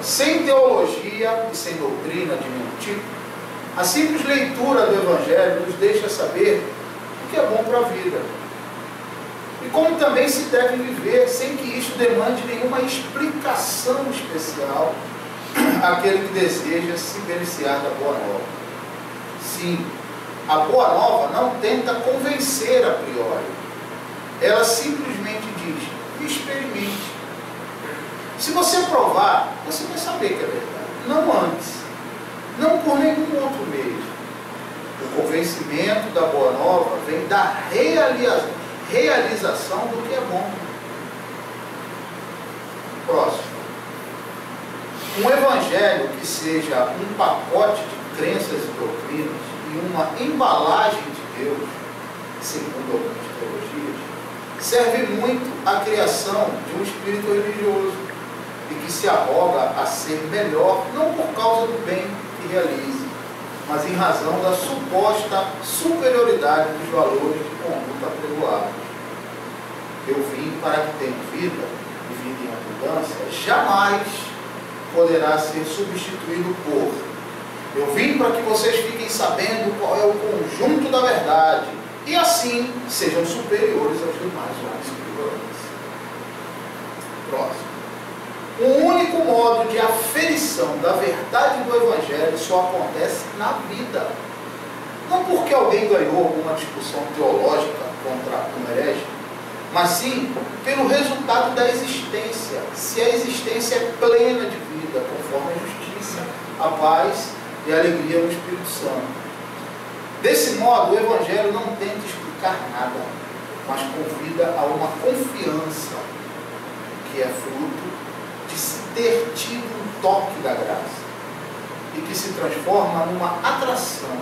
sem teologia e sem doutrina de nenhum tipo, a simples leitura do Evangelho nos deixa saber o que é bom para a vida. E como também se deve viver sem que isso demande nenhuma explicação especial àquele que deseja se beneficiar da Boa Nova. Sim, a Boa Nova não tenta convencer a priori. Ela simplesmente diz: experimente. Se você provar, você vai saber que é verdade. Não antes. Não por nenhum outro meio. O convencimento da Boa Nova vem da realização do que é bom. Próximo. Um evangelho que seja um pacote de crenças e doutrinas e uma embalagem de Deus, segundo algumas teologias, serve muito à criação de um espírito religioso e que se arroga a ser melhor, não por causa do bem que realize, mas em razão da suposta superioridade dos valores de conduta apregoados. Eu vim para que tenham vida, e vida em abundância, jamais poderá ser substituído por: eu vim para que vocês fiquem sabendo qual é o conjunto da verdade, e assim sejam superiores aos demais homens ignorantes. Próximo. O único modo de aferição da verdade do Evangelho só acontece na vida. Não porque alguém ganhou alguma discussão teológica contra um herege, mas sim pelo resultado da existência. Se a existência é plena de vida, conforme a justiça, a paz e a alegria no Espírito Santo. Desse modo, o Evangelho não tenta explicar nada, mas convida a uma confiança que é fruto de se ter tido um toque da graça e que se transforma numa atração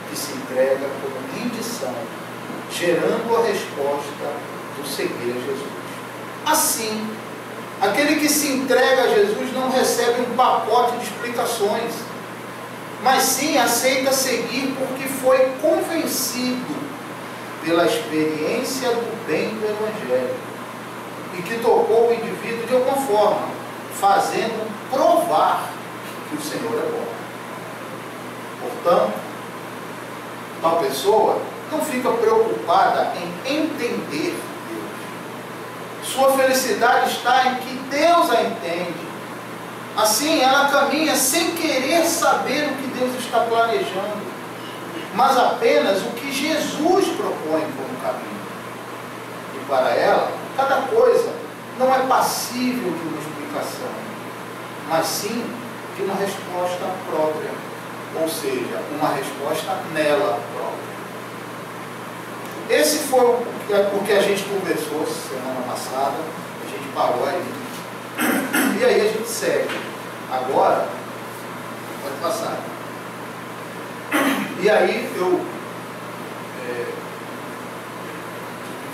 que se entrega como rendição, gerando a resposta do seguir a Jesus. Assim, aquele que se entrega a Jesus não recebe um pacote de explicações, mas sim aceita seguir porque foi convencido pela experiência do bem do Evangelho e que tocou o indivíduo de alguma forma, fazendo provar que o Senhor é bom. Portanto, tal pessoa não fica preocupada em entender Deus. Sua felicidade está em que Deus a entende. Assim, ela caminha sem querer saber o que Deus está planejando, mas apenas o que Jesus propõe como caminho. E para ela, cada coisa não é passível de uma explicação, mas sim de uma resposta própria, ou seja, uma resposta nela própria. Esse foi o que a gente conversou semana passada, a gente parou aí, e aí a gente segue. Agora, pode passar. E aí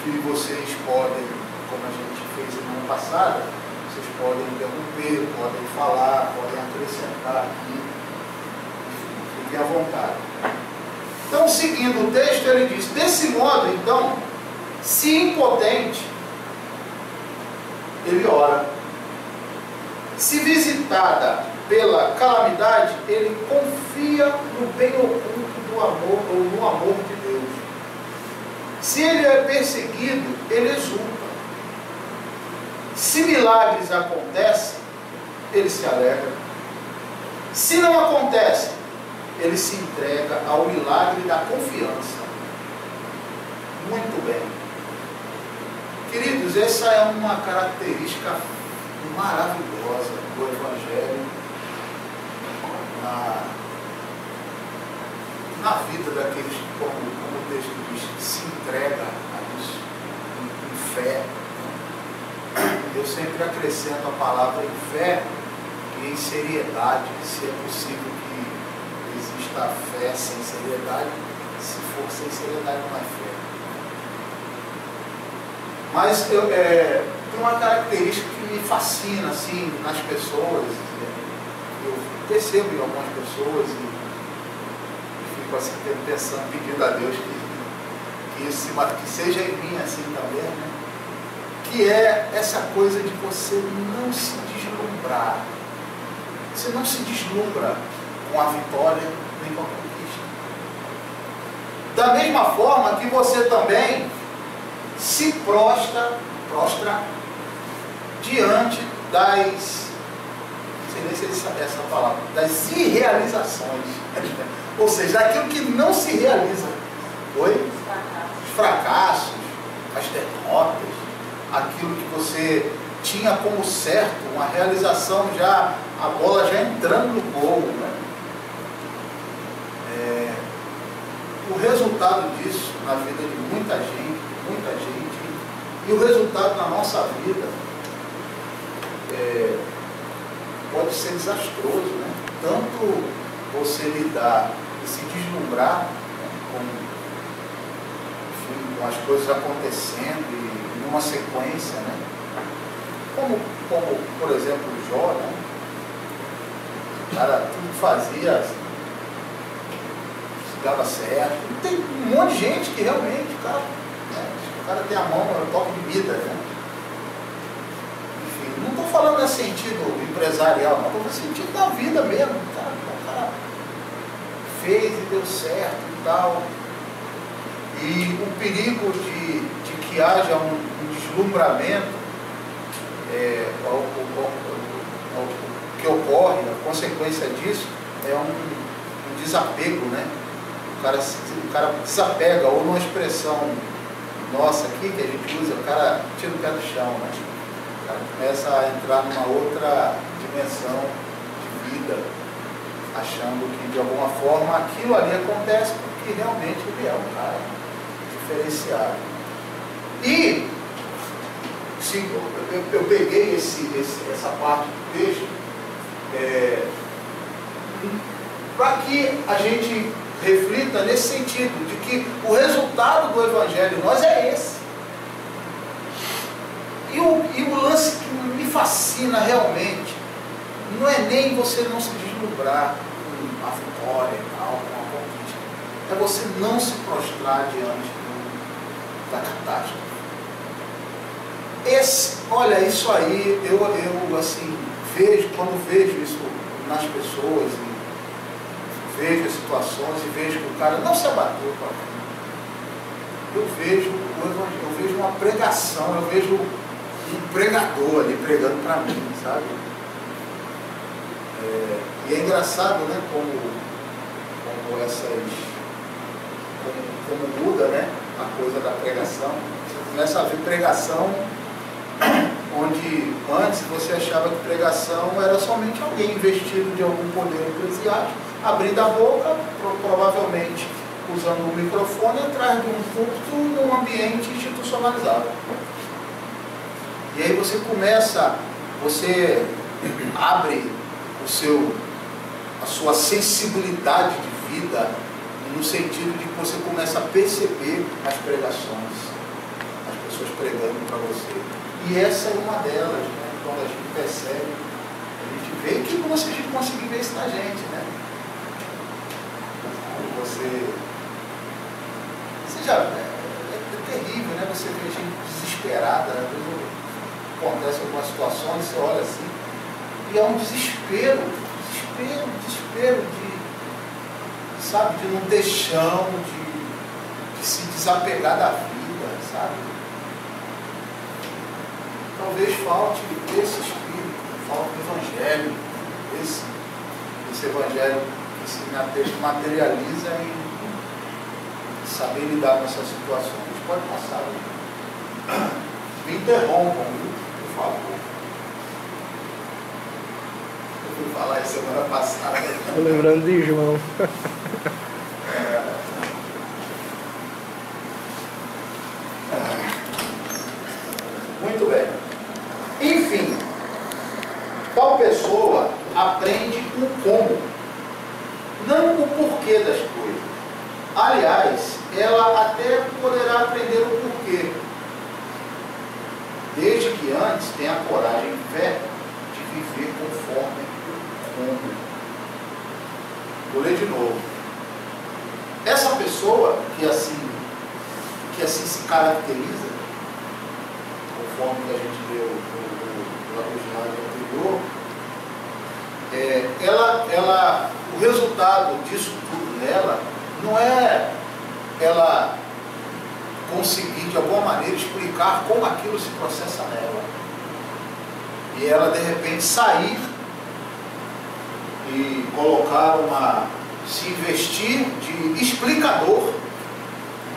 que vocês podem, como a gente fez semana passada, vocês podem interromper, podem falar, podem acrescentar aqui, fiquem à vontade. Então, seguindo o texto, ele diz: desse modo, então, se impotente, ele ora. Se visitada pela calamidade, ele confia no bem oculto do amor, ou no amor de Deus. Se ele é perseguido, ele exulta. Se milagres acontecem, ele se alegra. Se não acontece, ele se entrega ao milagre da confiança. Muito bem. Queridos, essa é uma característica maravilhosa do Evangelho na vida daqueles que, como o texto diz, se entrega a isso em fé. Eu sempre acrescento a palavra em fé e em seriedade, se é possível que exista a fé sem seriedade. Se for sem seriedade, não é fé. Mas tem uma característica que me fascina assim, nas pessoas. Eu percebo em algumas pessoas e fico assim pensando, pedindo a Deus que seja em mim assim também, né? Que é essa coisa de você não se deslumbrar deslumbrar. Você não se deslumbra com a vitória nem com a conquista. Da mesma forma que você também se prostra diante das, não sei nem se ele sabe essa palavra, das irrealizações. Ou seja, aquilo que não se realiza. Oi? Os fracassos, as derrotas, aquilo que você tinha como certo, uma realização já, a bola já entrando no gol. Né? O resultado disso na vida de muita gente, e o resultado na nossa vida pode ser desastroso, né? Tanto você lidar e se deslumbrar, né, com as coisas acontecendo e numa sequência, né? Como por exemplo, Jó, né? O cara tudo fazia, dava certo. Tem um monte de gente que realmente, o cara tem a mão no toque de vida, né? Enfim, não estou falando nesse sentido empresarial, não, estou falando no sentido da vida mesmo. O cara fez e deu certo e tal. E o perigo de que haja um deslumbramento, o que ocorre, a consequência disso é um desapego, né? O cara desapega, ou numa expressão nossa aqui que a gente usa, o cara tira o pé do chão, né? O cara começa a entrar numa outra dimensão de vida, achando que de alguma forma aquilo ali acontece porque realmente ele é um cara diferenciado. E eu peguei essa parte do texto para que a gente reflita nesse sentido, de que o resultado do Evangelho em nós é esse. E o lance que me fascina realmente não é nem você não se deslumbrar com a vitória e tal, com a conquista. É você não se prostrar diante da catástrofe. Olha, isso aí, eu assim, quando vejo isso nas pessoas, vejo as situações e vejo que o cara não se abateu para mim. Eu vejo o Evangelho, eu vejo uma pregação, eu vejo um pregador ali pregando para mim, sabe? E é engraçado, né, como muda, né, a coisa da pregação. Você começa a ver pregação onde antes você achava que pregação era somente alguém investido de algum poder eclesiástico, abrindo a boca, provavelmente usando um microfone atrás de um púlpito num ambiente institucionalizado. E aí você abre a sua sensibilidade de vida no sentido de que você começa a perceber as pregações, as pessoas pregando para você. E essa é uma delas, né? Quando a gente percebe, a gente vê que como se a gente conseguir ver isso na gente, né? Você já é terrível, né? Você vê gente desesperada, né? Às vezes acontece algumas situações, você olha assim, e é um desespero de não ter chão, de se desapegar da vida, sabe? Talvez falte esse espírito, falte o Evangelho, esse Evangelho que se materializa em saber lidar com essas situações. Pode passar. Me interrompam, viu? Por favor. Eu fui falar isso semana passada. Estou lembrando de João. Muito bem. Enfim, tal pessoa aprende o como, não o porquê das coisas. Aliás, ela até poderá aprender o porquê, desde que antes tenha coragem e fé de viver conforme o como. Vou ler de novo. Essa pessoa que assim se caracteriza, conforme que a gente leu no original anterior, o resultado disso tudo nela não é ela conseguir de alguma maneira explicar como aquilo se processa nela. E ela de repente sair e se investir de explicador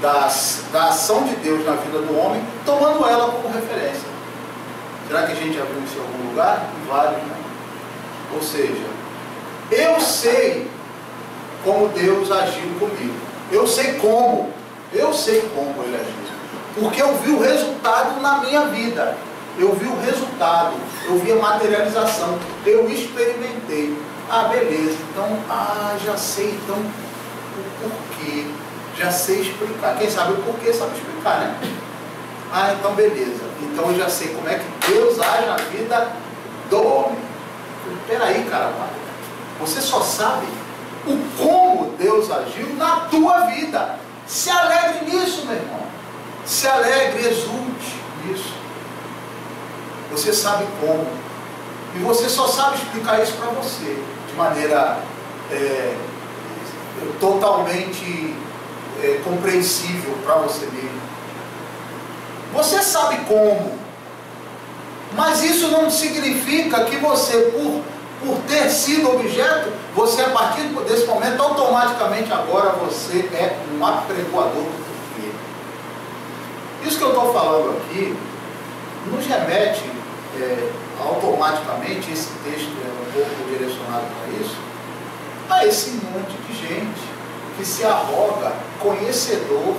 da ação de Deus na vida do homem, tomando ela como referência. Será que a gente já viu isso em algum lugar? Em vários, né? Ou seja, eu sei como Deus agiu comigo. Eu sei como Ele agiu. Porque eu vi o resultado na minha vida. Eu vi o resultado, eu vi a materialização, eu experimentei. Ah, beleza, então, já sei então o porquê, já sei explicar. Quem sabe o porquê sabe explicar, né? Então beleza, então eu já sei como é que Deus age na vida do homem. Peraí, cara, você só sabe o como Deus agiu na tua vida. Se alegre nisso, meu irmão. Se alegre, exulte nisso. Você sabe como. E você só sabe explicar isso para você. De maneira totalmente compreensível para você mesmo. Você sabe como. Mas isso não significa que você, por ter sido objeto, você a partir desse momento, automaticamente agora você é um apregoador do porquê. Isso que eu estou falando aqui nos remete automaticamente, esse texto é um pouco direcionado para isso, a esse monte de gente que se arroga conhecedor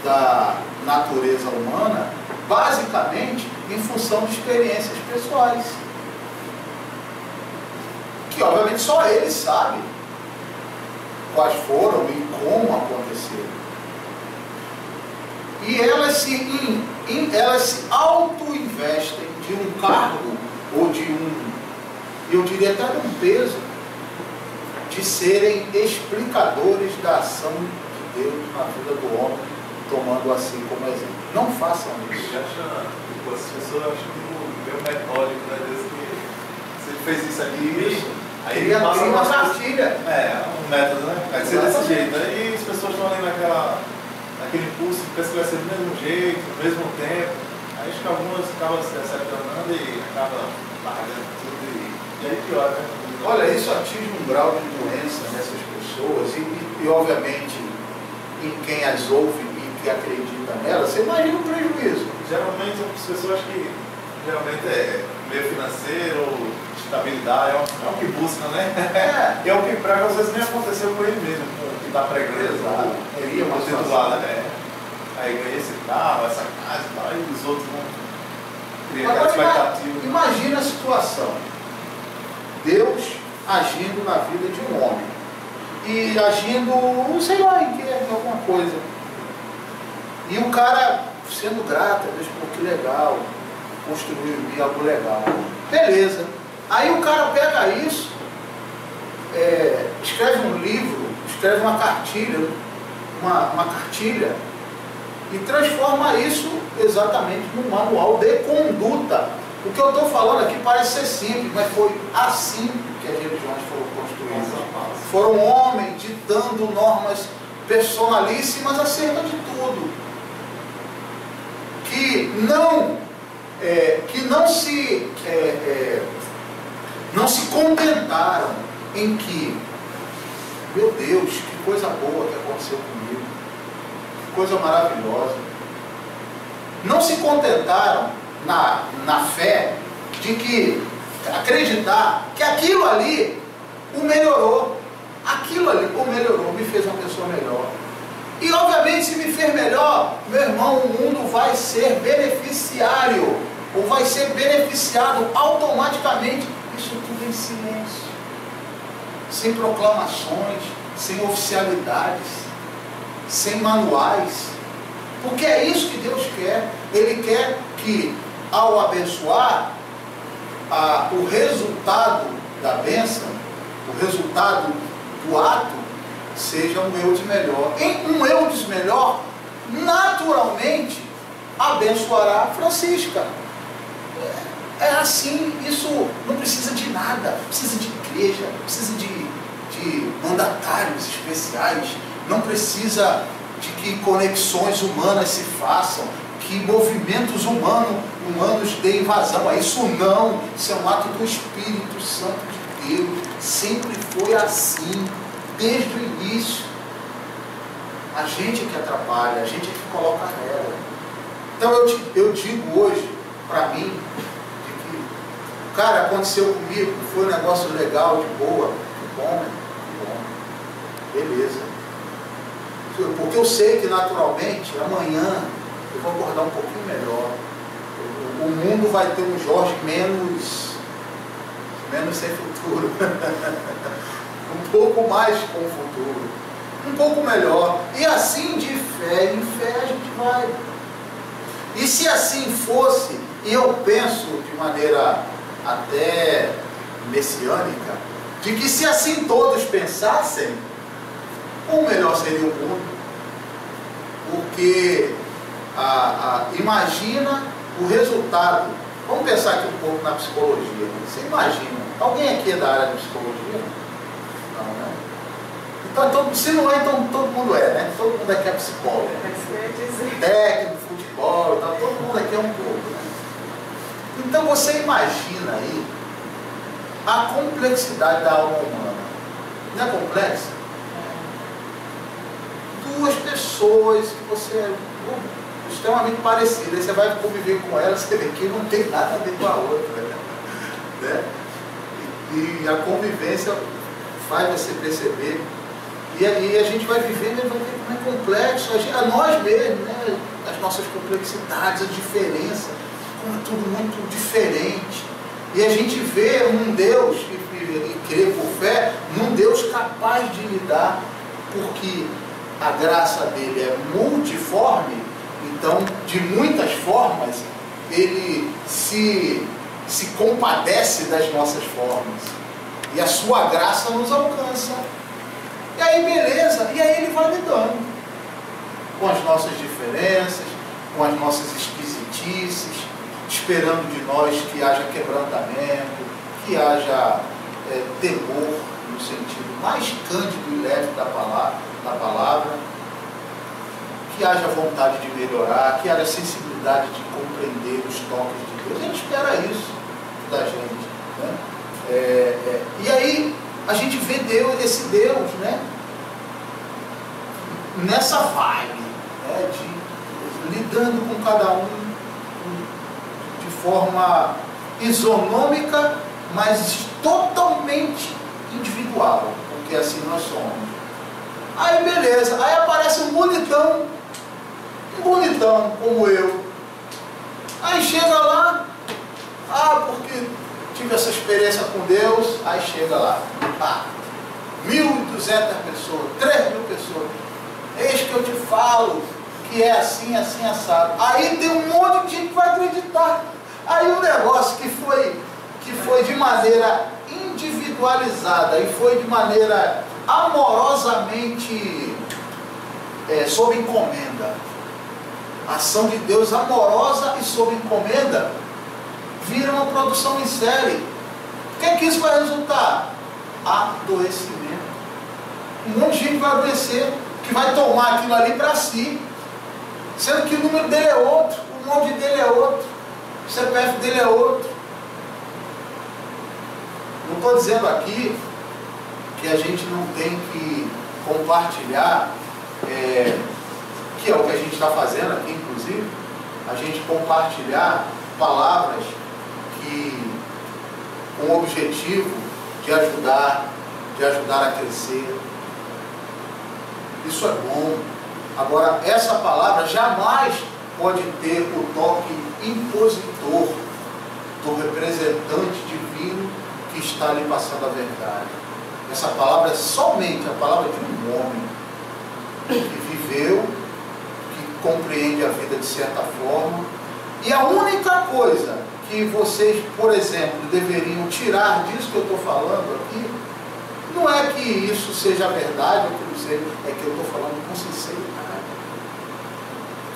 da natureza humana, basicamente em função de experiências pessoais, que obviamente só eles sabem quais foram e como aconteceram. E elas se auto-investem de um cargo ou eu diria até de um peso, de serem explicadores da ação de Deus na vida do homem, tomando assim como exemplo. Não façam isso. As pessoas acham que meio metódico, né? Deus que se ele fez isso aqui, aí ele passa uma cartilha. Um método, né? Vai ser desse jeito. Aí as pessoas estão ali naquele impulso, pensa que vai ser do mesmo jeito, do mesmo tempo. Aí acho que algumas acabam se decepcionando e acabam largando tudo e aí pior, né? Olha, isso atinge um grau de doença nessas pessoas e obviamente em quem as ouve e que acredita nelas, você imagina o prejuízo. Geralmente as pessoas que geralmente é meio financeiro, estabilidade, é o que busca, né? É o que prega, às vezes nem aconteceu com ele mesmo, o que está pregando. Exato. Ele ia titular, né? Aí ganhei esse carro, essa casa e tal, e os outros vão criar aquela expectativa. Imagina a situação. Deus agindo na vida de um homem. E agindo, sei lá, em alguma coisa. E o cara sendo grato, Deus, pô, que legal, construiu em mim algo legal. Beleza. Aí o cara pega isso, escreve um livro, escreve uma cartilha, uma cartilha, e transforma isso exatamente num manual de conduta. O que eu estou falando aqui parece ser simples, mas foi assim que as religiões foram construídas. Foram homens ditando normas personalíssimas acerca de tudo. Que não se contentaram em que, meu Deus, que coisa boa que aconteceu comigo, que coisa maravilhosa. Não se contentaram na fé de que acreditar que aquilo ali o melhorou. Aquilo ali o melhorou, me fez uma pessoa melhor. E obviamente se me fez melhor, meu irmão, o mundo vai ser beneficiário, ou vai ser beneficiado automaticamente. Isso tudo em silêncio, sem proclamações, sem oficialidades, sem manuais. Porque é isso que Deus quer. Ele quer que, ao abençoar, o resultado da bênção, o resultado do ato, seja um eu de melhor. Em um eu de melhor, naturalmente, abençoará Francisca. É assim, isso não precisa de nada, não precisa de igreja, não precisa de mandatários especiais, não precisa de que conexões humanas se façam, que movimentos humanos deem vazão a isso. Não, isso é um ato do Espírito Santo de Deus, sempre foi assim, desde o início. A gente é que atrapalha, a gente é que coloca a regra. Então eu digo hoje, para mim, de que, cara, aconteceu comigo, foi um negócio legal, de boa, que bom, né? Que bom, beleza. Porque eu sei que naturalmente, amanhã, eu vou acordar um pouquinho melhor. O mundo vai ter um Jorge menos sem futuro. Um pouco mais com futuro. Um pouco melhor. E assim, de fé em fé, a gente vai. E se assim fosse, e eu penso de maneira até messiânica, de que se assim todos pensassem, o melhor seria o mundo. Porque imagina o resultado. Vamos pensar aqui um pouco na psicologia. Você imagina, alguém aqui é da área de psicologia? Não, né? Então, se não é, então todo mundo é, né? Todo mundo aqui é psicólogo. Técnico, futebol, então, todo mundo aqui é um pouco, né? Então você imagina aí a complexidade da alma humana. Não é complexa? Duas pessoas que você é extremamente parecidas, aí você vai conviver com elas, você vê que não tem nada a ver com a outra, né? E a convivência faz você perceber. E aí a gente vai vivendo e vai ver como é complexo, a nós mesmos, né? As nossas complexidades, a diferença, como é tudo muito diferente. E a gente vê um Deus, e crê por fé, num Deus capaz de lidar, porque a graça dele é multiforme, então de muitas formas ele se compadece das nossas formas. E a sua graça nos alcança. E aí beleza, e aí ele vai lidando com as nossas diferenças, com as nossas esquisitices, esperando de nós que haja quebrantamento, que haja temor, no sentido mais cândido e leve da palavra, que haja vontade de melhorar, que haja sensibilidade de compreender os toques de Deus. A gente espera isso da gente, né? E aí a gente vê Deus, esse Deus, né, nessa vibe, né, de lidando com cada um de forma isonômica, mas totalmente individual, porque assim nós somos. Aí beleza, aí aparece um bonitão como eu. Aí chega lá, porque tive essa experiência com Deus, aí chega lá, 1.200 pessoas, 3.000 pessoas, eis que eu te falo que é assim, assim, assado. Aí tem um monte de gente que vai acreditar. Aí o negócio que foi de maneira individualizada e foi de maneira amorosamente sob encomenda, a ação de Deus amorosa e sob encomenda, vira uma produção em série. O que é que isso vai resultar? Adoecimento. Um monte de gente vai adoecer, que vai tomar aquilo ali para si, sendo que o número dele é outro, o nome dele é outro, o CPF dele é outro. Não estou dizendo aqui que a gente não tem que compartilhar, que é o que a gente está fazendo aqui, inclusive, a gente compartilhar palavras com o objetivo de ajudar a crescer. Isso é bom. Agora, essa palavra jamais pode ter o toque impositor do representante divino que está lhe passando a verdade. Essa palavra é somente a palavra de um homem que viveu, que compreende a vida de certa forma. E a única coisa que vocês, por exemplo, deveriam tirar disso que eu estou falando aqui, não é que isso seja verdade, ou que não seja, é que eu estou falando com sinceridade.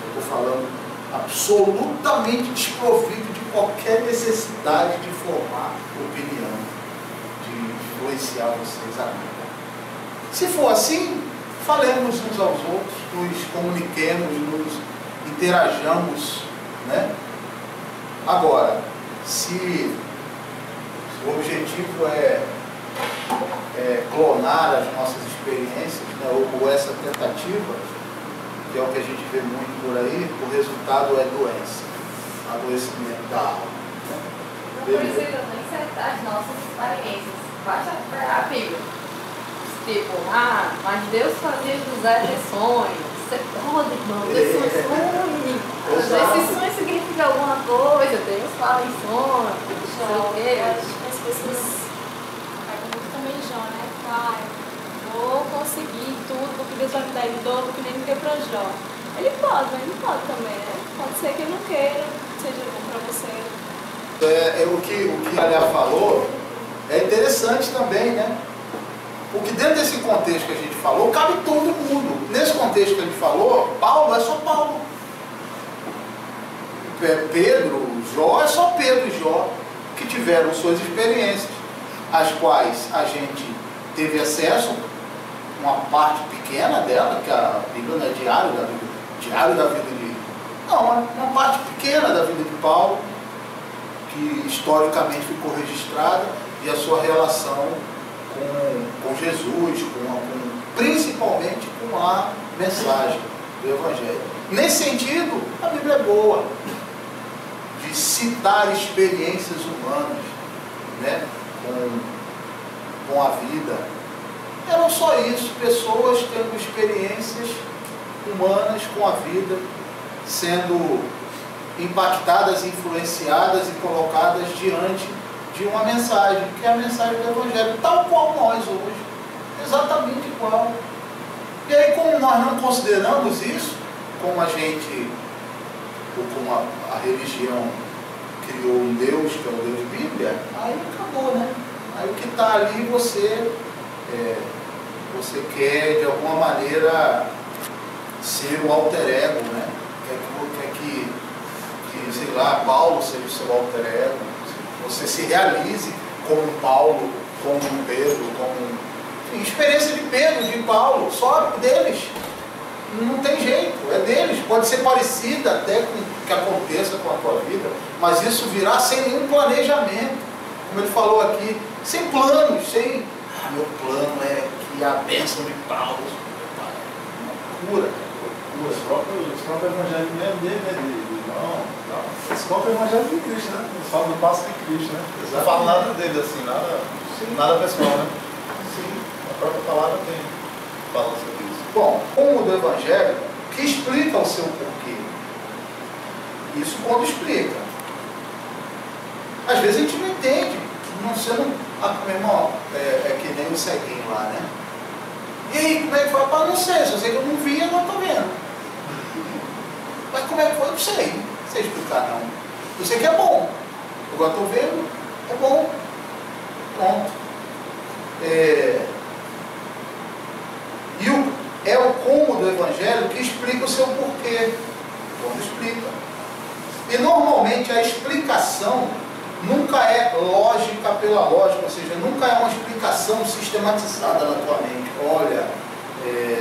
Eu estou falando absolutamente desprovido de qualquer necessidade de formar opinião, de influenciar vocês a nada. Se for assim, falemos uns aos outros, nos comuniquemos, nos interajamos, né? Agora, se o objetivo é clonar as nossas experiências, né, ou essa tentativa, que é o que a gente vê muito por aí, o resultado é doença, adoecimento da alma. Né? Não precisa nem ser as nossas experiências, basta pegar a Bíblia. Tipo, mas Deus fazia José ter sonhos. Você pode, irmão, ter sonhos. Esse sonho significa alguma coisa, Deus fala em sonhos, não sei o quê. As pessoas pegam muito também Jó, né? Pai, vou conseguir tudo, porque Deus vai me dar em dobro, que nem me deu para Jó. Ele pode, mas não pode também, né? Pode ser que ele não queira, seja bom para você. O que a Alia falou é interessante também, né? Porque dentro desse contexto que a gente falou, cabe todo mundo. Nesse contexto que a gente falou, Paulo é só Paulo. Pedro, Jó é só Pedro e Jó, que tiveram suas experiências, às quais a gente teve acesso, uma parte pequena dela, que a Bíblia não é diário da vida de... Não, uma parte pequena da vida de Paulo, que historicamente ficou registrada, e a sua relação com Jesus, principalmente com a mensagem do Evangelho. Nesse sentido, a Bíblia é boa, de citar experiências humanas, né, com a vida. E não só isso, pessoas tendo experiências humanas com a vida, sendo impactadas, influenciadas e colocadas diante de uma mensagem, que é a mensagem do Evangelho, tal qual nós hoje, exatamente igual. E aí, como nós não consideramos isso, como a gente, ou como a religião criou um Deus, que é o Deus Bíblia, aí acabou, né? Aí o que está ali você quer de alguma maneira ser o alter ego, né? Quer que sei lá, Paulo seja o seu alter ego, você se realize como Paulo, como Pedro, como... Experiência de Pedro, de Paulo, só deles. Não tem jeito, é deles. Pode ser parecida até com o que aconteça com a tua vida, mas isso virá sem nenhum planejamento. Como ele falou aqui, sem planos, sem... meu plano é que a bênção de Paulo... Loucura. Os próprios evangelhos mesmo dele, né? Esse próprio evangelho de Cristo, né? Eles falam do passo de Cristo, né? Eles não falam nada dele assim, nada pessoal, né? Sim. A própria palavra fala sobre isso. Bom, como o do Evangelho, que explica o seu porquê. Isso quando explica. Às vezes a gente não entende. Meu irmão, é que nem o ceguinho lá, né? E aí, como é que foi? Não sei, só sei que eu não vi e não estou vendo. Mas como é que foi? Eu não sei. Não sei explicar, não. Eu sei que é bom. Agora estou vendo, é bom. Pronto. É o como do Evangelho que explica o seu porquê. Quando explica. E normalmente a explicação nunca é lógica pela lógica, ou seja, nunca é uma explicação sistematizada na tua mente. Olha,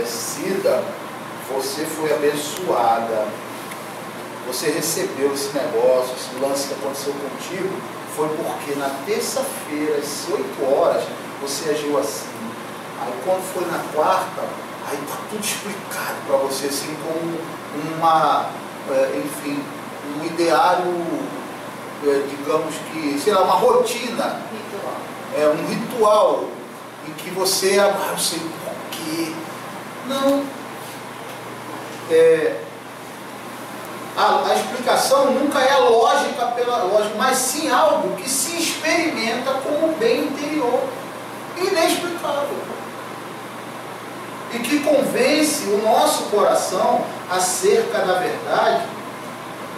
Cida, você foi abençoada, você recebeu esse negócio, esse lance que aconteceu contigo, foi porque na terça-feira, às 8 horas, você agiu assim. Aí quando foi na quarta, aí está tudo explicado para você, assim, como um ideário, digamos que, sei lá, uma rotina, um ritual, em que você, eu sei por quê. Não. A explicação nunca é lógica pela lógica, mas sim algo que se experimenta como bem interior, inexplicável, e que convence o nosso coração acerca da verdade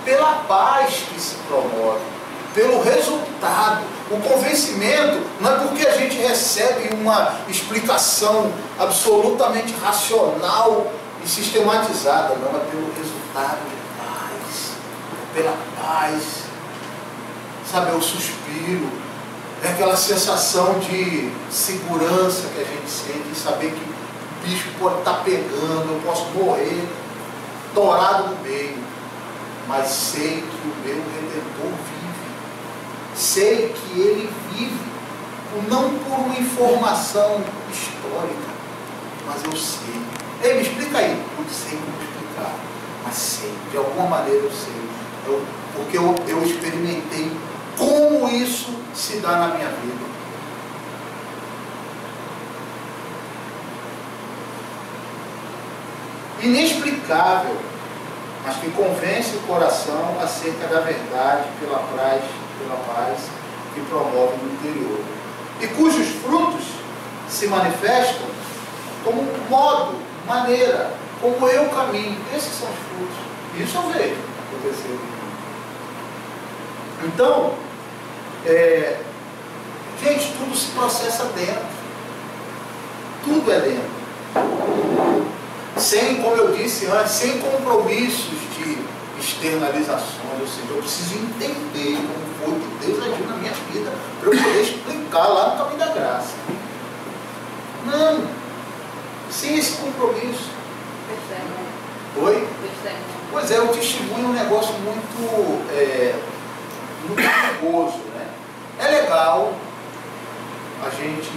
pela paz que se promove, pelo resultado. O convencimento não é porque a gente recebe uma explicação absolutamente racional e sistematizada, não, é pelo resultado de paz, pela paz sabe, é o suspiro, é aquela sensação de segurança que a gente sente, de saber que o bicho pode estar pegando, eu posso morrer dourado no meio, mas sei que o meu Redentor vive, sei que ele vive, não por uma informação histórica, mas eu sei. Ei, me explica aí. Não sei como explicar, mas sei, de alguma maneira eu sei, porque eu experimentei como isso se dá na minha vida. Inexplicável, mas que convence o coração acerca da verdade pela paz que promove no interior. E cujos frutos se manifestam como modo, maneira, como eu caminho. Esses são os frutos. Isso eu vejo acontecer em mim. Então, gente, tudo se processa dentro. Tudo é dentro. Sem, como eu disse antes, sem compromissos de externalizações, ou seja, eu preciso entender como foi que Deus agiu na minha vida para eu poder explicar lá no caminho da graça. Não, sem esse compromisso. Oi? Pois é, o testemunho é um negócio muito perigoso, né? É legal, a gente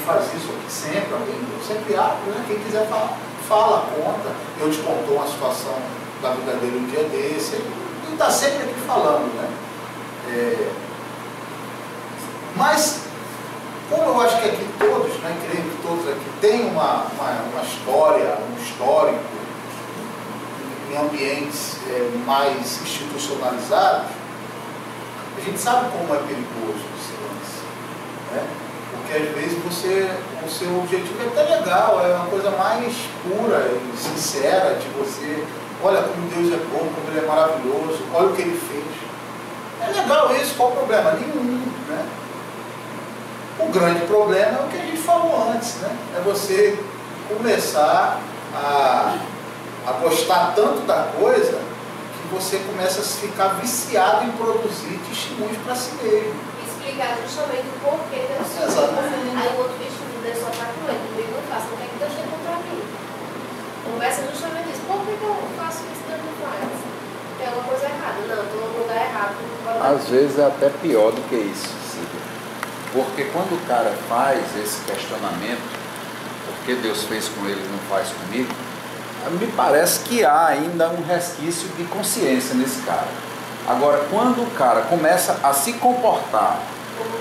faz isso aqui sempre, eu sempre abro, né? Quem quiser falar, fala, conta. Eu te contou uma situação da vida dele um dia desse, ele está sempre aqui falando, né? Mas, como eu acho que aqui todos, né, creio que todos aqui têm uma história, um histórico em ambientes mais institucionalizados, a gente sabe como é perigoso esse lance, né? Porque às vezes o seu objetivo é até legal, é uma coisa mais pura e sincera de você, olha como Deus é bom, como Ele é maravilhoso, olha o que Ele fez. É legal isso, qual o problema? Nenhum, né? O grande problema é o que a gente falou antes, né? É você começar a gostar tanto da coisa que você começa a ficar viciado em produzir testemunhos para si mesmo. Explicar justamente o porquê Deus fez. Aí o outro testemunho dele só está com ele, comigo não faço. O que é que Deus tem contra mim? Conversa justamente isso. Por que eu faço isso e Deus não faz? Tem alguma coisa errada? Não, estou no lugar errado. Às vezes é até pior do que isso, Cida. Porque quando o cara faz esse questionamento, por que Deus fez com ele e não faz comigo, me parece que há ainda um resquício de consciência nesse cara. Agora, quando o cara começa a se comportar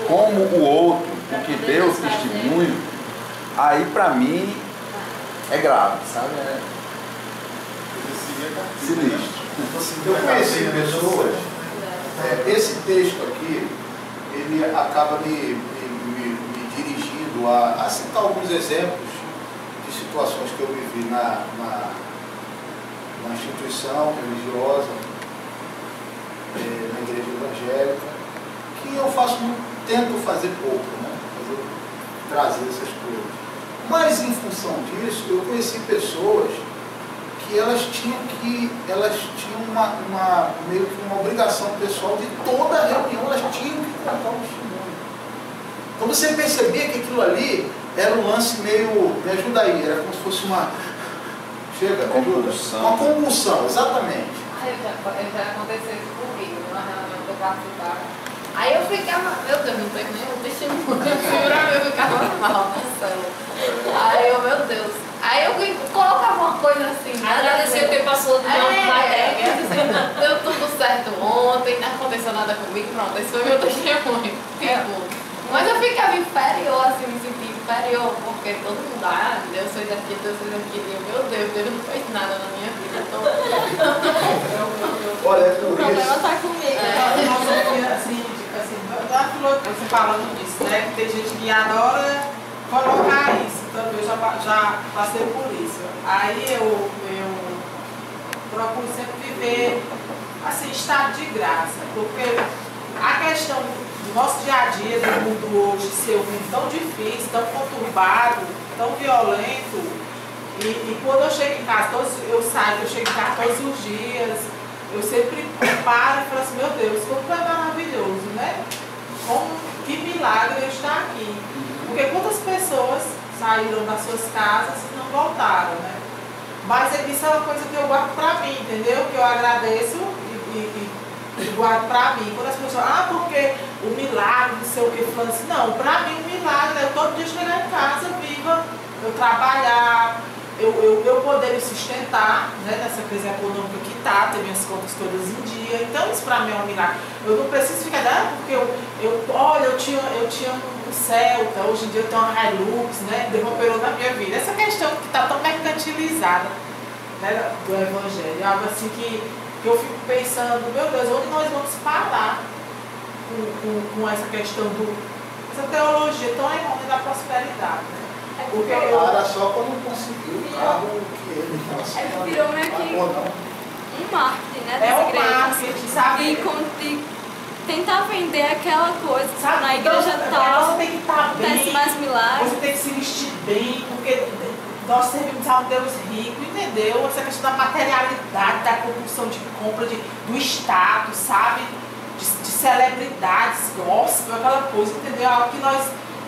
como o outro, o que deu o testemunho, aí para mim é grave, sabe? É sinistro. Eu conheci pessoas, esse texto aqui, ele acaba me dirigindo a citar alguns exemplos de situações que eu vivi na instituição religiosa, na igreja evangélica, que eu tento fazer pouco, né? Trazer essas coisas. Mas em função disso, eu conheci pessoas que elas tinham meio que uma obrigação pessoal de toda a reunião, elas tinham que contar um testemunho. Então você percebia que aquilo ali era um lance meio, me ajuda aí, era como se fosse uma compulsão, exatamente. Já aconteceu isso comigo, numa reunião que eu participava. Aí eu ficava, meu Deus, não tenho nenhum testemunho, eu ficava mal na célula. Aí eu, meu Deus. Aí eu colocava uma coisa assim. Agradecer o que passou de novo matéria. Deu tudo certo ontem, não aconteceu nada comigo, pronto, esse foi meu testemunho. Mas eu ficava inferior, assim, me sentia inferior, porque todo mundo, Deus fez aquilo, Deus fez aquilo, e meu Deus não fez nada na minha vida toda. Olha, O problema está comigo. Você falando disso, né? Que tem gente que adora colocar isso. Também eu já passei por isso. Aí eu procuro sempre viver assim, estado de graça. Porque a questão do nosso dia a dia, do mundo hoje, ser um mundo tão difícil, tão conturbado, tão violento, e quando eu chego em casa, eu chego em casa todos os dias, eu sempre paro e falo assim, meu Deus, como é maravilhoso, né? Como, que milagre eu estar aqui. Porque quantas pessoas saíram das suas casas e não voltaram, né? Mas isso é uma coisa que eu guardo pra mim, entendeu? Que eu agradeço e guardo pra mim. Quando as pessoas, porque o milagre, não sei o que, falando assim, não, pra mim o milagre é eu todo dia chegar em casa viva, eu trabalhar, eu poder me sustentar, né, nessa crise econômica que tá, ter minhas contas todas em dia. Então isso pra mim é um milagre. Eu não preciso ficar, porque eu tinha um Celta, hoje em dia eu tenho uma Hilux, né, derrubou na minha vida. Essa questão que tá tão mercantilizada, né, do Evangelho, é algo assim que eu fico pensando, meu Deus, onde nós vamos parar com essa questão essa teologia tão errônea da prosperidade, né? Porque para só quando conseguiu o carro que ele estava virou meio que um marketing, né? É um marketing, sabe? E tentar vender aquela coisa, sabe? Na igreja tal, você tem que estar bem, acontece mais milagres. Você tem que se vestir bem, porque nós servimos a um Deus rico, entendeu? Essa questão da materialidade, da compulsão de compra, do status, sabe? De celebridades, gospel, aquela coisa, entendeu? Algo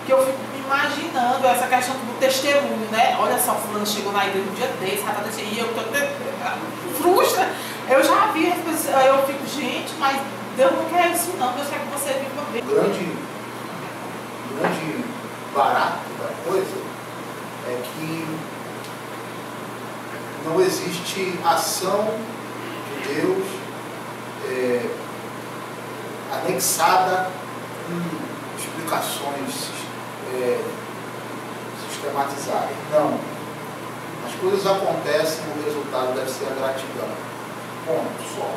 que eu fico imaginando, essa questão do testemunho, né? Olha só, fulano chegou na igreja um dia desse, e eu tô frustra. Eu já vi as pessoas, eu fico, gente, mas Deus não quer isso não, Deus quer que você viva bem. O grande barato da coisa é que não existe ação de Deus anexada com explicações sistematizadas. Não. As coisas acontecem e o resultado deve ser a gratidão. Ponto, só.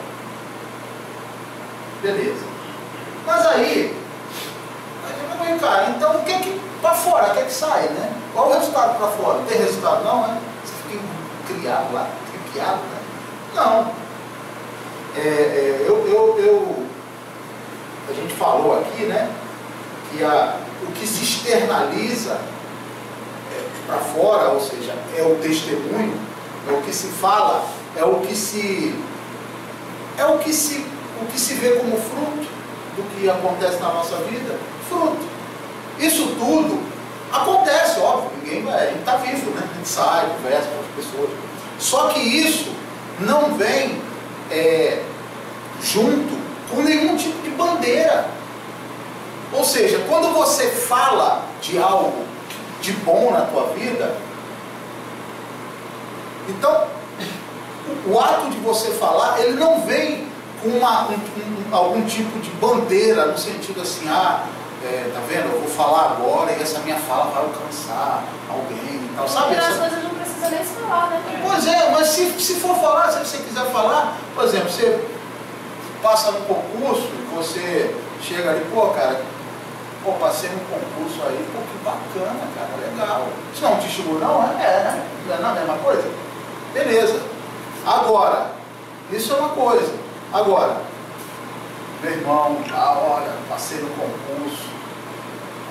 Beleza. Mas aí, cara, então o que é que para fora, o que é que sai, né? Qual o resultado para fora? Não tem resultado não, né? Você fica criado lá, criado, né? Não. A gente falou aqui, né? Que o que se externaliza para fora, ou seja, é o testemunho, é o que se fala, é o que se vê como fruto do que acontece na nossa vida, fruto. Isso tudo acontece, óbvio, a gente está vivo, né? A gente sai, conversa com as pessoas. Só que isso não vem junto com nenhum tipo de bandeira. Ou seja, quando você fala de algo de bom na tua vida, então o ato de você falar, ele não vem com algum tipo de bandeira, no sentido assim, tá vendo, eu vou falar agora e essa minha fala vai alcançar alguém e tal, sabe? As coisas não precisa nem se falar, né? Pois é, mas se for falar, se você quiser falar, por exemplo, você passa no concurso e você chega ali, passei no concurso aí, que bacana, cara, legal. Isso não te estimula, não? Né? Não é a mesma coisa? Beleza. Agora, isso é uma coisa. Agora, meu irmão, olha, passei no concurso,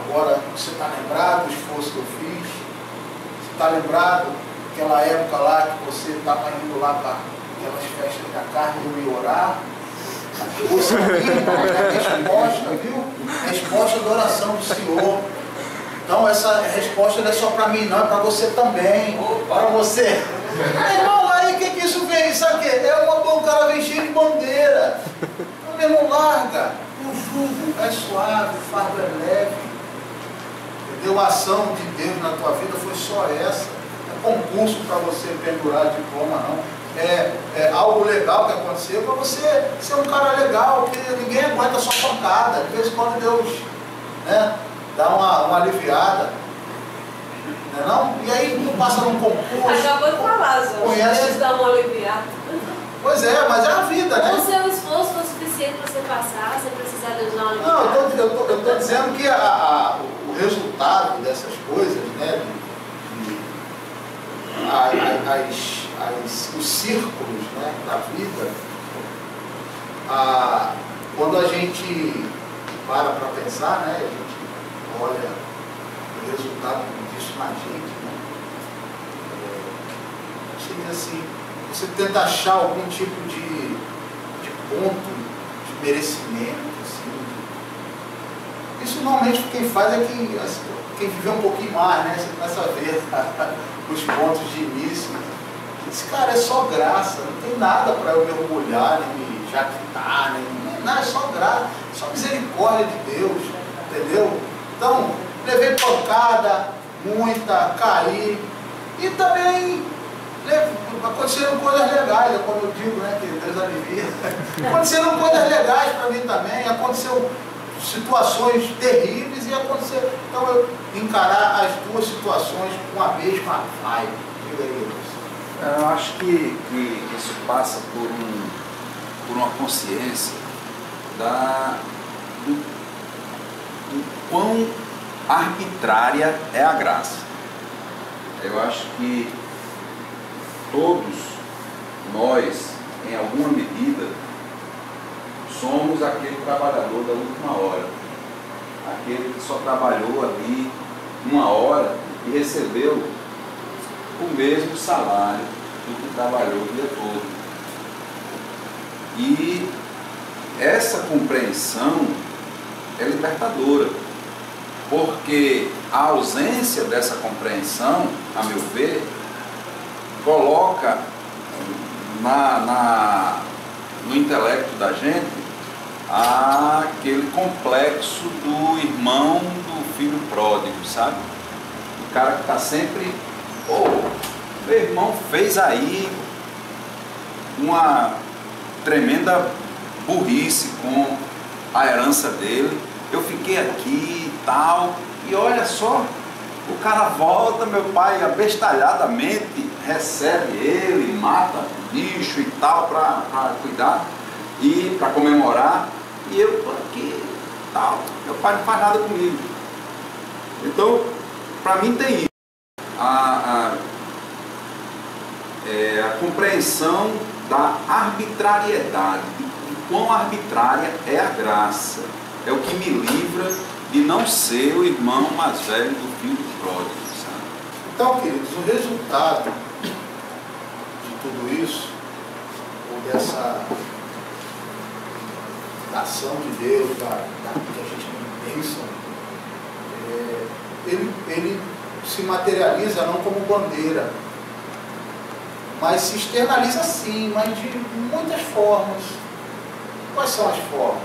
agora você está lembrado do esforço que eu fiz? Você está lembrado daquela época lá que você estava indo lá para aquelas festas da carne e eu ia orar? Você viu a resposta, viu? Resposta da oração do Senhor. Então essa resposta não é só para mim, não, é para você também. Para você. Irmão, aí o que isso vem? Sabe o quê? O cara vem cheio de bandeira. Meu irmão, larga. O jugo é suave, o fardo é leve. Entendeu? A ação de Deus na tua vida foi só essa. Não é concurso para você pendurar diploma, não. É algo legal que aconteceu para você ser um cara legal, que ninguém aguenta só pancada. De vez em quando Deus, né, dá uma aliviada. Não é não? E aí tu passa num concurso. Acabou de falar, Zé. Deus dá uma aliviada. Pois é, mas é a vida, né? O seu esforço foi suficiente para você passar, você precisar de Deus dar uma aliviada. Não, eu estou dizendo que o resultado dessas coisas, né? Os círculos, né, da vida, quando a gente para pensar, né, a gente olha o resultado disso na gente, né, seria assim, você tenta achar algum tipo de ponto de merecimento. Assim. Isso normalmente quem faz é quem viveu um pouquinho mais, né? Você começa a ver os pontos de início. Diz, cara, é só graça, não tem nada para eu mergulhar, nem me jactar, nem nada, é só graça, só misericórdia de Deus, entendeu? Então, levei pancada, muita, caí, e também aconteceram coisas legais, é como eu digo, né, que Deus alivia. Aconteceram coisas legais para mim também, aconteceu situações terríveis e aconteceu. Então eu encarar as duas situações uma vez com a raiva. Diga aí, eu acho que isso passa por uma consciência do quão arbitrária é a graça. Eu acho que todos nós, em alguma medida, somos aquele trabalhador da última hora, aquele que só trabalhou ali uma hora e recebeu o mesmo salário do que trabalhou o dia todo. E essa compreensão é libertadora, porque a ausência dessa compreensão, a meu ver, coloca no intelecto da gente aquele complexo do irmão do filho pródigo, sabe? O cara que está sempre, meu irmão fez aí uma tremenda burrice com a herança dele, eu fiquei aqui e tal, e olha só, o cara volta, meu pai abestalhadamente recebe ele, mata bicho e tal para cuidar e para comemorar, e eu estou aqui tal, meu pai não faz nada comigo. Então, para mim tem isso, a compreensão da arbitrariedade, de quão arbitrária é a graça, é o que me livra de não ser o irmão mais velho do filho pródigo, sabe? Então, queridos, o resultado de tudo isso, ou dessa ação de Deus, que a gente pensa, ele se materializa não como bandeira, mas se externaliza sim, mas de muitas formas. Quais são as formas?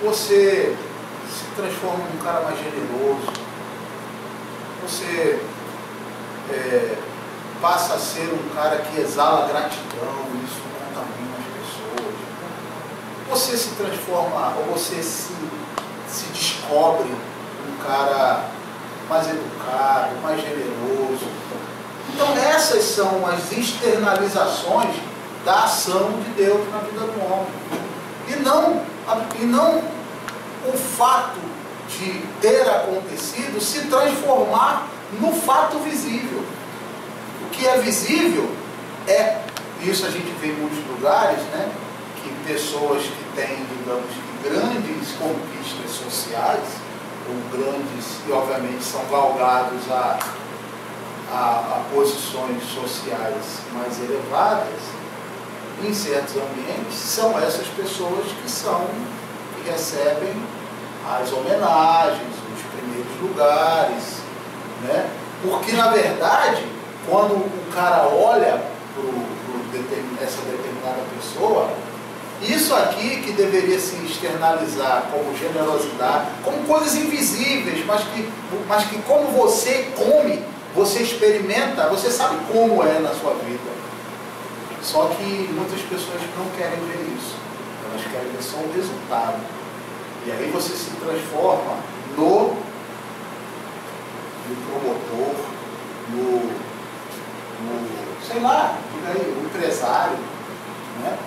Você se transforma num cara mais generoso, você passa a ser um cara que exala gratidão, isso contamina as pessoas. Você se transforma, ou você se descobre um cara mais educado, mais generoso. Então essas são as externalizações da ação de Deus na vida do homem. E não o fato de ter acontecido se transformar no fato visível. O que é visível isso a gente vê em muitos lugares, né? Que pessoas que têm, digamos, grandes conquistas sociais, ou grandes, e obviamente são galgados a posições sociais mais elevadas, em certos ambientes, são essas pessoas que recebem as homenagens, os primeiros lugares, né? Porque, na verdade, quando o cara olha para essa determinada pessoa, isso aqui que deveria se externalizar como generosidade, como coisas invisíveis, mas que como você come, você experimenta, você sabe como é na sua vida. Só que muitas pessoas não querem ver isso. Elas querem ver só o resultado. E aí você se transforma no promotor, sei lá, o empresário, né?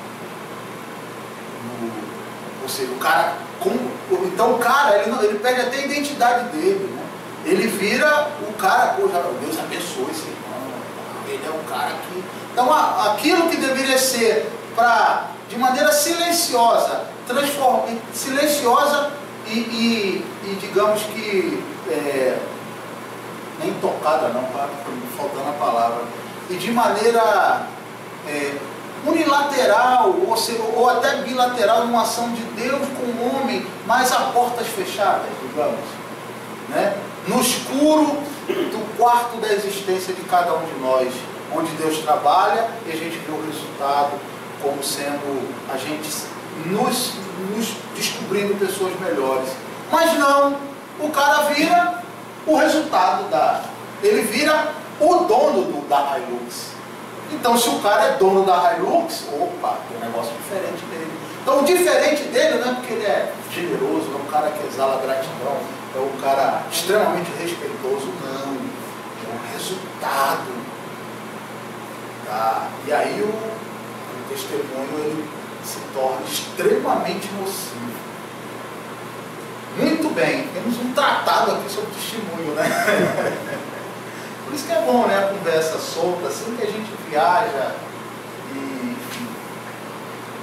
Ou seja, o cara, então o cara, ele perde até a identidade dele, né? Ele vira o cara, Deus abençoe esse irmão, ele é um cara que... Então aquilo que deveria ser de maneira silenciosa, silenciosa e digamos que nem tocada não, faltando a palavra, e de maneira unilateral, ou até bilateral, numa ação de Deus com o homem, mas a portas fechadas, digamos, né? No escuro do quarto da existência de cada um de nós, onde Deus trabalha e a gente vê o resultado como sendo a gente nos descobrindo pessoas melhores. Mas não, o cara vira o resultado ele vira o dono da Hilux. Então, se o cara é dono da Hilux, opa, tem um negócio diferente dele. Então, o diferente dele não é porque ele é generoso, é um cara que exala gratidão, é um cara extremamente respeitoso, não. É um resultado. Tá? E aí o testemunho ele se torna extremamente nocivo. Muito bem, temos um tratado aqui sobre testemunho, né? Por isso que é bom, né? A conversa solta, assim que a gente viaja e, enfim,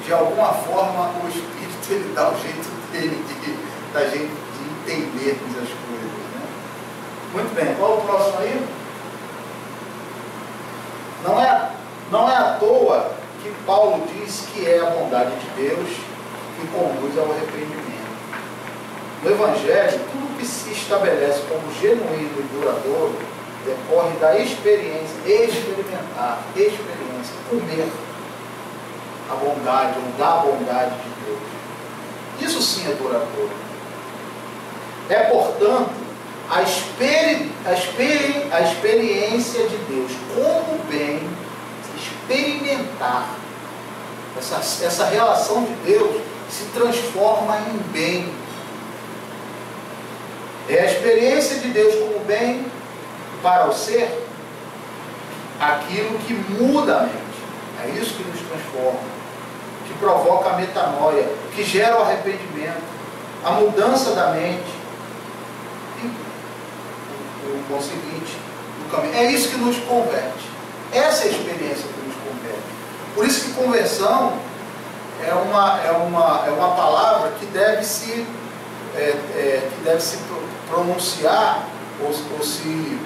de alguma forma o Espírito ele dá o jeito dele da gente de entendermos as coisas, né? Muito bem, qual o próximo aí? Não é à toa que Paulo diz que é a bondade de Deus que conduz ao arrependimento. No Evangelho, tudo que se estabelece como genuíno e duradouro decorre da experiência, comer a bondade ou da bondade de Deus. Isso sim é duradouro. É, portanto, a experiência de Deus como bem, experimentar. Essa relação de Deus se transforma em bem. É a experiência de Deus como bem para o ser, aquilo que muda a mente. É isso que nos transforma, que provoca a metanoia, que gera o arrependimento, a mudança da mente e o conseguinte do caminho. É isso que nos converte. Essa é a experiência que nos converte. Por isso que conversão é uma palavra que deve se pronunciar ou se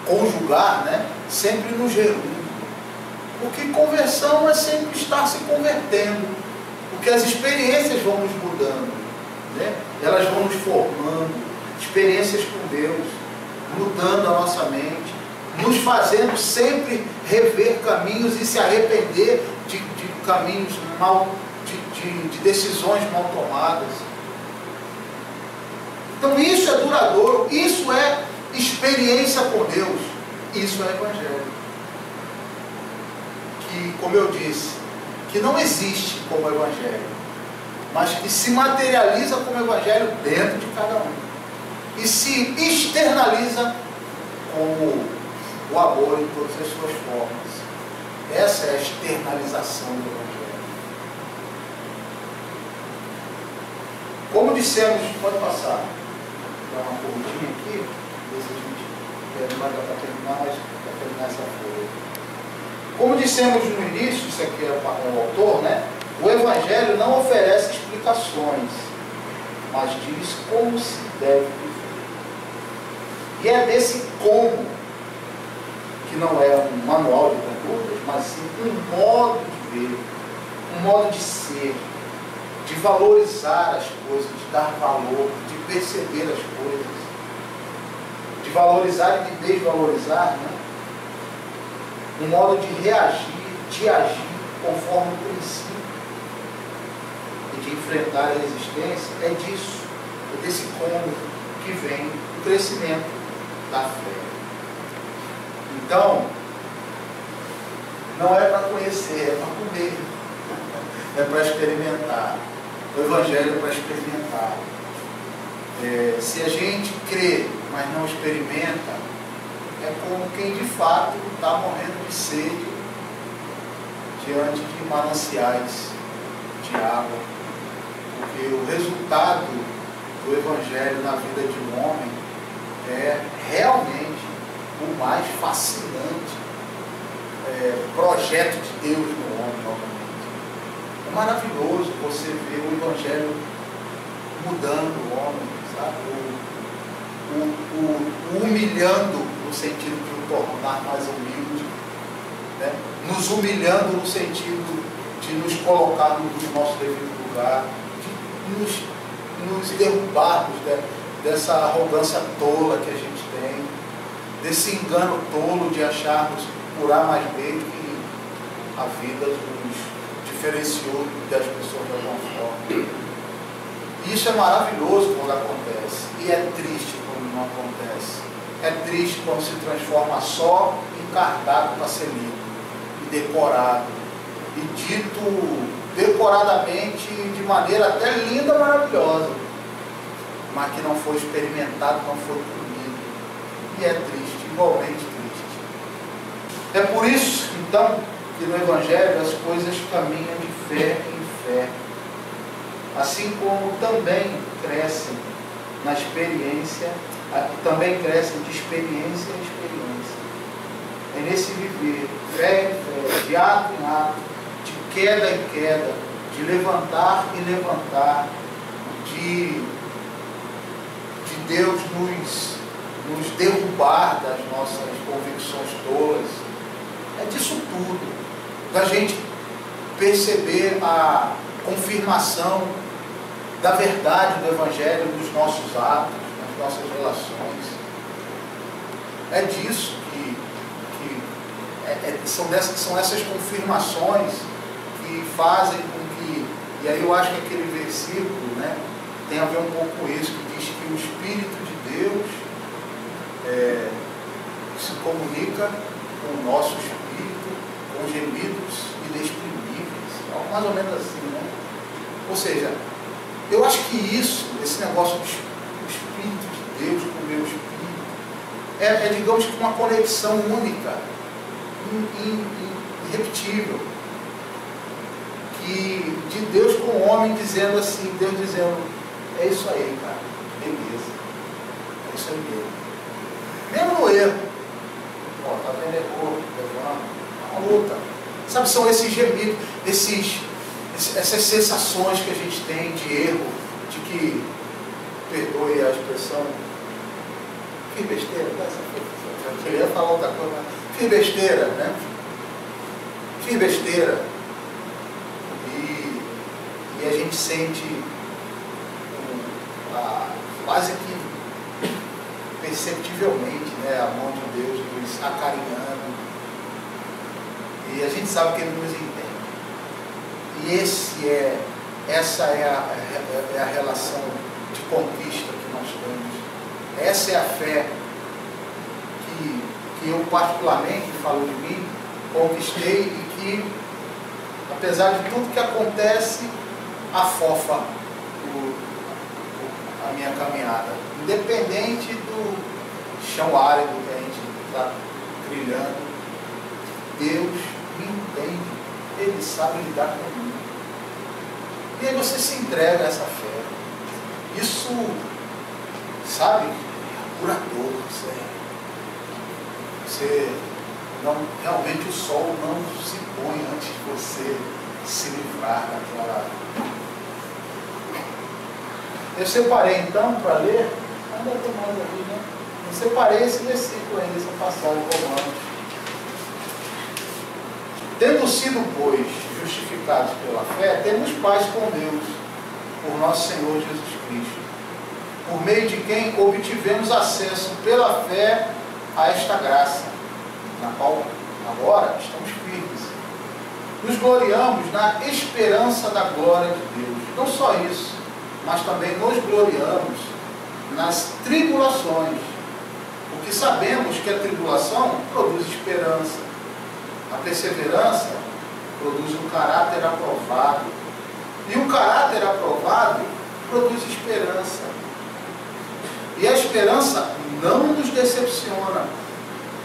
conjugar, né? Sempre no gerúndio. Porque conversão é sempre estar se convertendo. Porque as experiências vão nos mudando, né? Elas vão nos formando, experiências com Deus, mudando a nossa mente, nos fazendo sempre rever caminhos e se arrepender de caminhos mal, de decisões mal tomadas. Então isso é duradouro, isso é experiência com Deus, isso é Evangelho. Que, como eu disse, que não existe como Evangelho, mas que se materializa como Evangelho dentro de cada um. E se externaliza como o amor em todas as suas formas. Essa é a externalização do Evangelho. Como dissemos, pode passar. Dar uma corridinha aqui, ver se a gente vai para terminar essa folha. Como dissemos no início, isso aqui é o autor, né? O Evangelho não oferece explicações, mas diz como se deve viver. E é desse como, que não é um manual de condutas, mas sim um modo de ver, um modo de ser, de valorizar as coisas, de dar valor, de perceber as coisas, de valorizar e de desvalorizar, né? Um modo de reagir, de agir conforme o princípio e de enfrentar a resistência. É disso, é desse como que vem o crescimento da fé. Então, não é para conhecer, é para comer, é para experimentar. O Evangelho é para experimentar. Se a gente crê, mas não experimenta, é como quem de fato está morrendo de sede diante de mananciais de água. Porque o resultado do Evangelho na vida de um homem é realmente o mais fascinante projeto de Deus no homem, novamente. É maravilhoso você ver o Evangelho mudando o homem, sabe? O humilhando no sentido de o tornar mais humilde, né? Nos humilhando no sentido de nos colocar no nosso devido lugar, de nos derrubarmos dessa arrogância tola que a gente tem, desse engano tolo de acharmos por A mais B que a vida nos diferenciou das pessoas de alguma forma. E isso é maravilhoso quando acontece, e é triste quando não acontece. É triste quando se transforma só em cardápio para ser lido e decorado, e dito decoradamente de maneira até linda, maravilhosa, mas que não foi experimentado, não foi comido. E é triste, igualmente triste. É por isso, então, que no Evangelho as coisas caminham de fé em fé, assim como também crescem na experiência, também crescem de experiência em experiência. É nesse viver, fé em fé, de ato em ato, de queda em queda, de levantar e levantar, de Deus nos derrubar das nossas convicções tolas. É disso tudo, da gente perceber a confirmação da verdade do Evangelho nos nossos atos, nas nossas relações. É disso são essas confirmações que fazem com que, e aí eu acho que aquele versículo, né, tem a ver um pouco com isso, que diz que o Espírito de Deus se comunica com o nosso espírito, com gemidos inexprimíveis, algo mais ou menos assim, né? Ou seja, eu acho que esse negócio do Espírito de Deus com o meu espírito, digamos que uma conexão única, irrepetível, que de Deus com o homem dizendo assim, Deus dizendo, é isso aí, cara, beleza, é isso aí mesmo. Mesmo no erro, tá vendo, errou, levando, uma luta. Sabe, são esses gemidos, essas sensações que a gente tem de erro, de que, perdoe a expressão, fiz besteira, eu queria falar outra coisa, mas fiz besteira, né? Fiz besteira. E a gente sente quase que perceptivelmente, né, a mão de Deus nos acarinhando. E a gente sabe que Ele nos entende. E essa é a relação de conquista que nós temos. Essa é a fé que eu particularmente, falo de mim, conquistei e que, apesar de tudo que acontece, afofa a minha caminhada. Independente do chão árido que a gente está trilhando, Deus me entende, Ele sabe lidar comigo. E aí você se entrega a essa fé. Isso, sabe, é curador. Você não, realmente o sol não se põe antes de você se livrar daquela. Eu separei então para ler, ainda tem mais ali, né? Eu separei esse versículo ainda, essa passagem de Romanos. Tendo sido, pois, justificados pela fé, temos paz com Deus, por nosso Senhor Jesus Cristo, por meio de quem obtivemos acesso pela fé a esta graça, na qual agora estamos firmes. Nos gloriamos na esperança da glória de Deus. Não só isso, mas também nos gloriamos nas tribulações, porque sabemos que a tribulação produz esperança. A perseverança produz um caráter aprovado. E o caráter aprovado produz esperança. E a esperança não nos decepciona,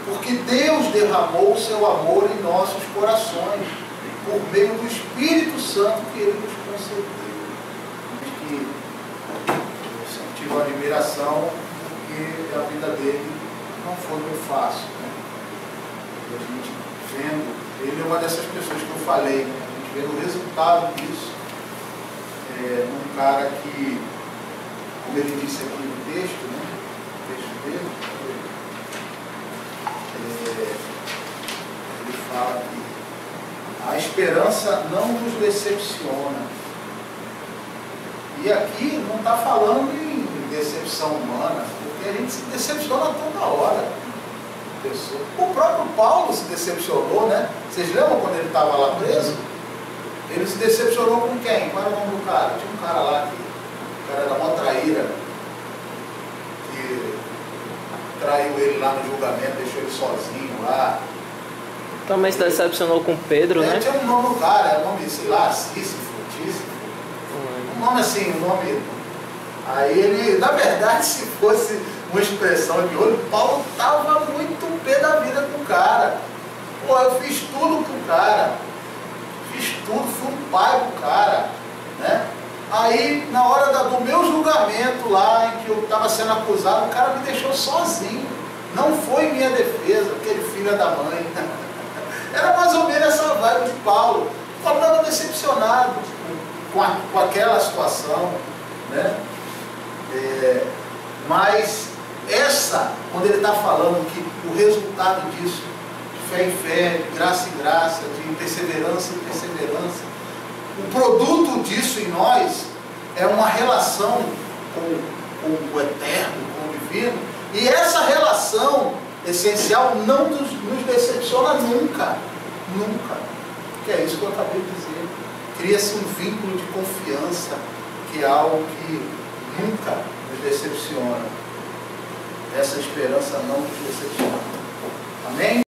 porque Deus derramou o seu amor em nossos corações, por meio do Espírito Santo que Ele nos concedeu. E eu sempre tive uma admiração, porque a vida dele não foi muito fácil, né? E a gente vendo, ele é uma dessas pessoas que eu falei, né? A gente vendo o resultado disso, um cara que, como ele disse aqui no texto, né? O texto dele, ele fala que esperança não nos decepciona. E aqui não está falando em decepção humana, porque a gente se decepciona toda hora. O próprio Paulo se decepcionou, né? Vocês lembram quando ele estava lá preso? Ele se decepcionou com quem? Qual era o nome do cara? Tinha um cara lá que o cara era uma traíra, que traiu ele lá no julgamento, deixou ele sozinho lá. Também se decepcionou com Pedro, né? Tinha um nome do cara, era um nome, sei lá, Sísifo, um nome assim, um nome. Aí ele, na verdade, se fosse uma expressão de olho, Paulo estava muito pé da vida com o cara. Pô, eu fiz tudo pro cara. Fiz tudo, fui um pai pro cara, né? Aí, na hora do meu julgamento lá, em que eu estava sendo acusado, o cara me deixou sozinho. Não foi minha defesa, aquele filho da mãe. Era mais ou menos essa vibe de Paulo. Paulo estava decepcionado com aquela situação, né? Mas quando ele está falando que o resultado disso, de fé em fé, de graça em graça, de perseverança em perseverança, o produto disso em nós é uma relação com o eterno, com o divino, e essa relação essencial não nos decepciona nunca, nunca, que é isso que eu acabei de dizer. Cria-se um vínculo de confiança, que é algo que nunca nos decepciona. Essa esperança não nos decepciona. Amém?